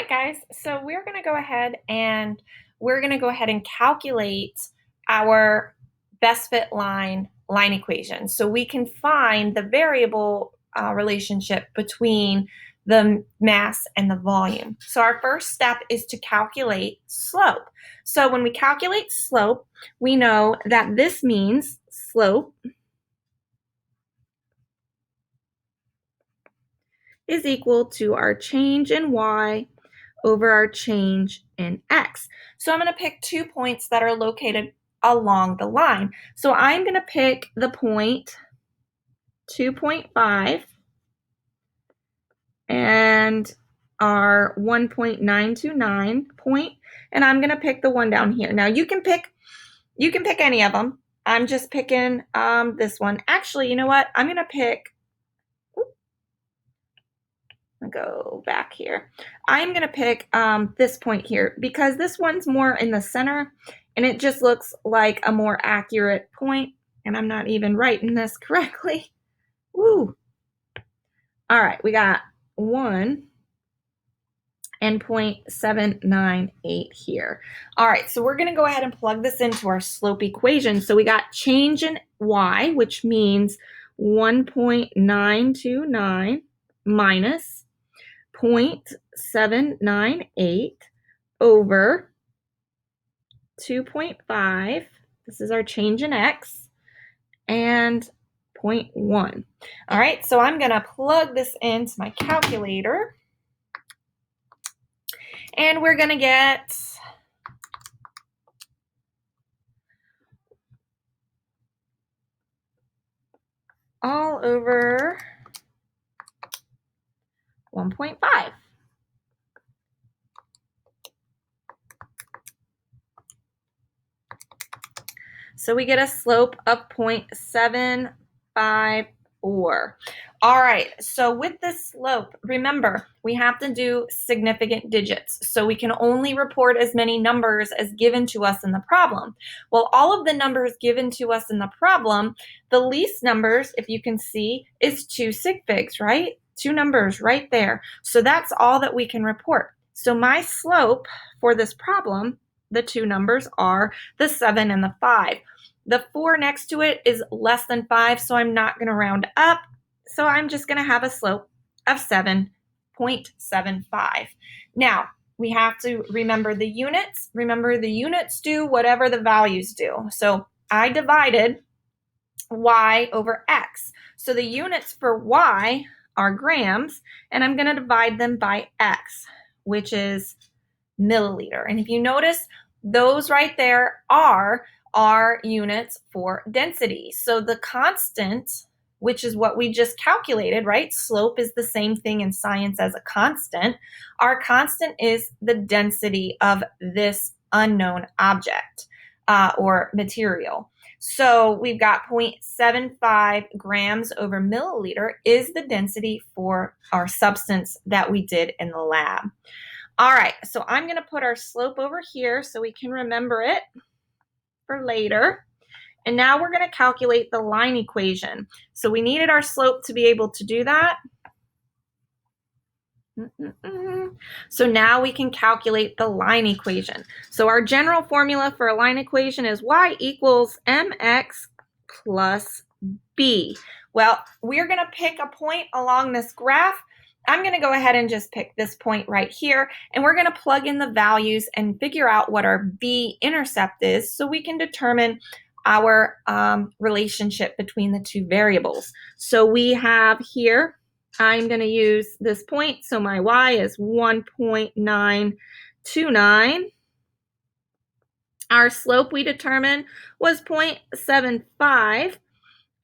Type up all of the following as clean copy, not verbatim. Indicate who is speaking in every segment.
Speaker 1: guys, so we're going to go ahead and calculate our best fit line equation so we can find the variable relationship between the mass and the volume. So our first step is to calculate slope. So when we calculate slope, we know that this means slope is equal to our change in y over our change in x. So I'm going to pick 2 points that are located along the line. So I'm going to pick the point 2.5 and our 1.929 point, and I'm going to pick the one down here. Now you can pick any of them. I'm just picking this one. Actually, you know what? I'm going to pick go back here. I'm going to pick this point here because this one's more in the center and it just looks like a more accurate point, and I'm not even writing this correctly. Woo. All right, we got 1 and 0.798 here. All right, so we're going to go ahead and plug this into our slope equation. So we got change in y, which means 1.929 minus 0.798 over 2.5. This is our change in x, and 0.1. All right, so I'm going to plug this into my calculator, and we're going to get all over 1.5. So we get a slope of 0.754. All right, so with this slope, remember, we have to do significant digits. So we can only report as many numbers as given to us in the problem. Well, all of the numbers given to us in the problem, the least numbers, if you can see, is 2 sig figs, right? 2 numbers right there. So that's all that we can report. So my slope for this problem, the 2 numbers are the 7 and the 5. The 4 next to it is less than 5, so I'm not going to round up. So I'm just going to have a slope of 7.75. Now, we have to remember the units. Remember, the units do whatever the values do. So I divided y over x. So the units for y are grams, and I'm going to divide them by x, which is milliliter. And if you notice, those right there are our units for density. So the constant, which is what we just calculated, right? Slope is the same thing in science as a constant. Our constant is the density of this unknown object or material. So we've got 0.75 grams over milliliter is the density for our substance that we did in the lab. All right, so I'm going to put our slope over here so we can remember it for later. And now we're going to calculate the line equation. So we needed our slope to be able to do that. So now we can calculate the line equation. So our general formula for a line equation is y equals mx plus b. Well, we're going to pick a point along this graph. I'm going to go ahead and just pick this point right here, and we're going to plug in the values and figure out what our b-intercept is so we can determine our relationship between the 2 variables. So we have here, I'm going to use this point, so my y is 1.929. Our slope we determined was 0.75.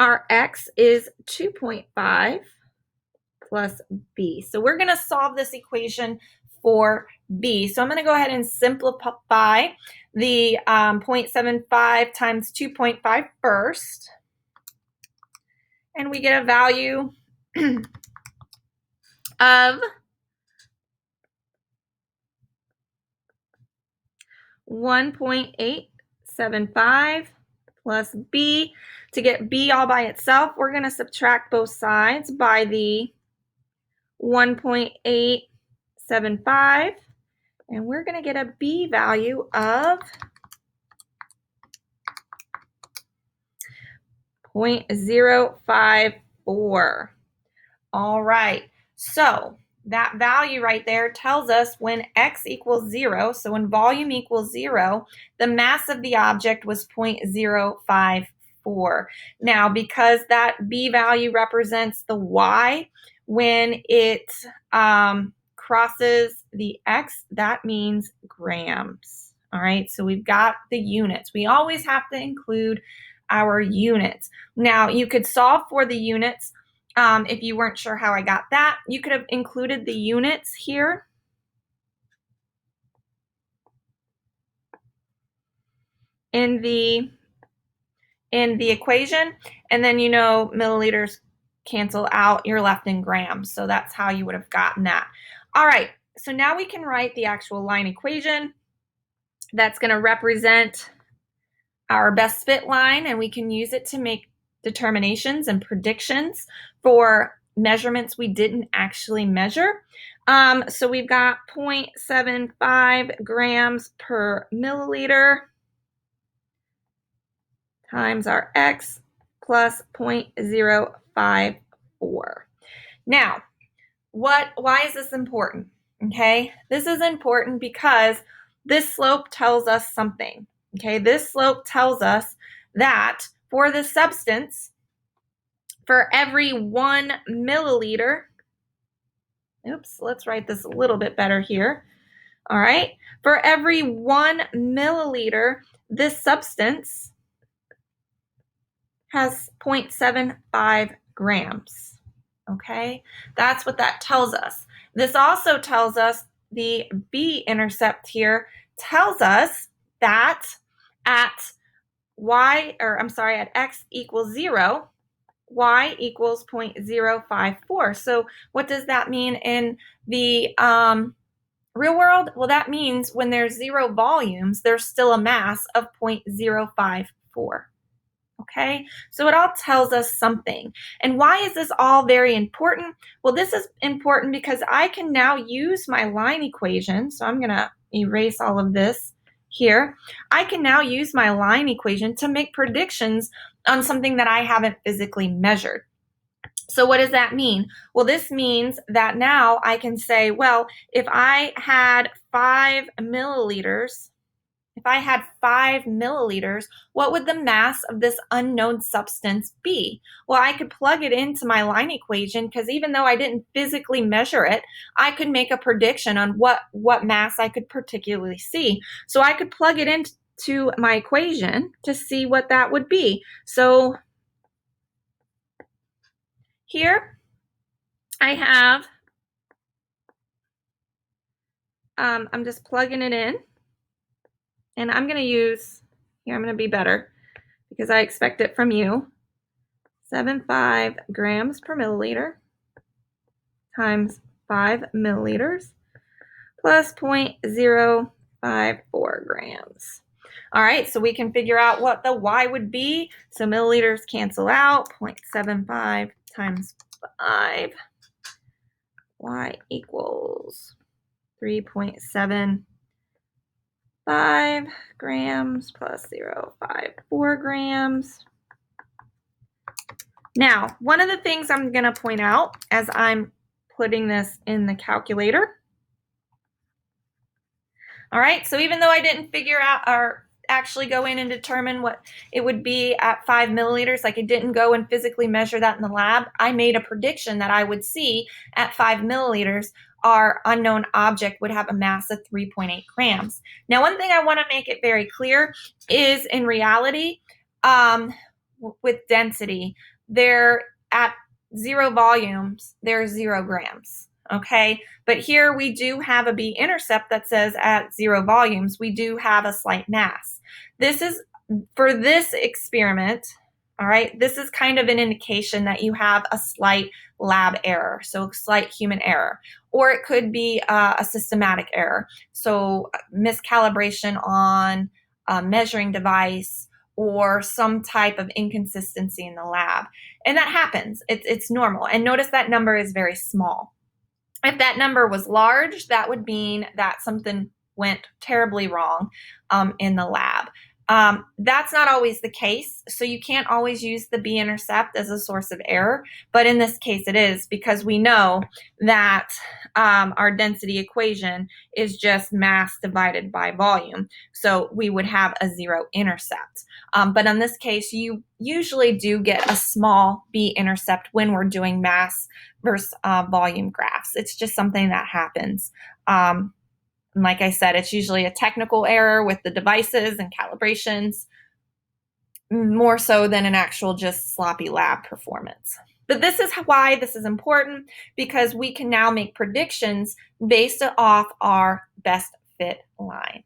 Speaker 1: Our x is 2.5 plus b. So we're going to solve this equation for b. So I'm going to go ahead and simplify the 0.75 times 2.5 first. And we get a value of 1.875 plus b. To get b all by itself, we're going to subtract both sides by the 1.875 And we're going to get a B value of 0.054. All right, so that value right there tells us when x equals 0, so when volume equals 0, the mass of the object was 0.054. Now, because that B value represents the y, when it crosses the x, that means grams. All right, so we've got the units. We always have to include our units. Now, you could solve for the units. If you weren't sure how I got that, you could have included the units here. In the equation, and then milliliters cancel out, you're left in grams. So that's how you would have gotten that. All right, so now we can write the actual line equation that's going to represent our best fit line, and we can use it to make determinations and predictions for measurements we didn't actually measure. So we've got 0.75 grams per milliliter times our x plus 0.054. Now, why is this important? Okay, this is important because this slope tells us something. Okay, this slope tells us that for the substance, for every 1 milliliter, oops, let's write this a little bit better here. All right, for every 1 milliliter, this substance has 0.75 grams. Okay, that's what that tells us. This also tells us the B-intercept here tells us that at x equals 0, y equals 0.054. So what does that mean in the real world? Well, that means when there's 0 volumes, there's still a mass of 0.054. Okay, so it all tells us something. And why is this all very important? Well, this is important because I can now use my line equation. So I'm going to erase all of this here. I can now use my line equation to make predictions on something that I haven't physically measured. So what does that mean? Well, this means that now I can say, well, if I had 5 milliliters, what would the mass of this unknown substance be? Well, I could plug it into my line equation because even though I didn't physically measure it, I could make a prediction on what mass I could particularly see. So I could plug it into my equation to see what that would be. So here I have, I'm just plugging it in. And I'm going to use, here I'm going to be better because I expect it from you, 0.75 grams per milliliter times 5 milliliters plus 0.054 grams. All right, so we can figure out what the y would be. So milliliters cancel out, 0.75 times 5, y equals 3.75 grams plus 0.054 grams. Now, one of the things I'm going to point out as I'm putting this in the calculator. All right, so even though I didn't figure out or actually go in and determine what it would be at 5 milliliters, like I didn't go and physically measure that in the lab, I made a prediction that I would see at 5 milliliters, our unknown object would have a mass of 3.8 grams. Now, one thing I want to make it very clear is in reality, with density, they're at 0 volumes, there's 0 grams. Okay, but here we do have a B-intercept that says at 0 volumes, we do have a slight mass. This is, for this experiment, all right, this is kind of an indication that you have a slight lab error, so slight human error, or it could be a systematic error, so miscalibration on a measuring device or some type of inconsistency in the lab. And that happens, it's normal. And notice that number is very small. If that number was large, that would mean that something went terribly wrong in the lab. That's not always the case, so you can't always use the b-intercept as a source of error, but in this case it is, because we know that our density equation is just mass divided by volume, so we would have a zero intercept. But in this case, you usually do get a small b-intercept when we're doing mass versus volume graphs. It's just something that happens. And like I said, it's usually a technical error with the devices and calibrations, more so than an actual just sloppy lab performance. But this is why this is important, because we can now make predictions based off our best fit line.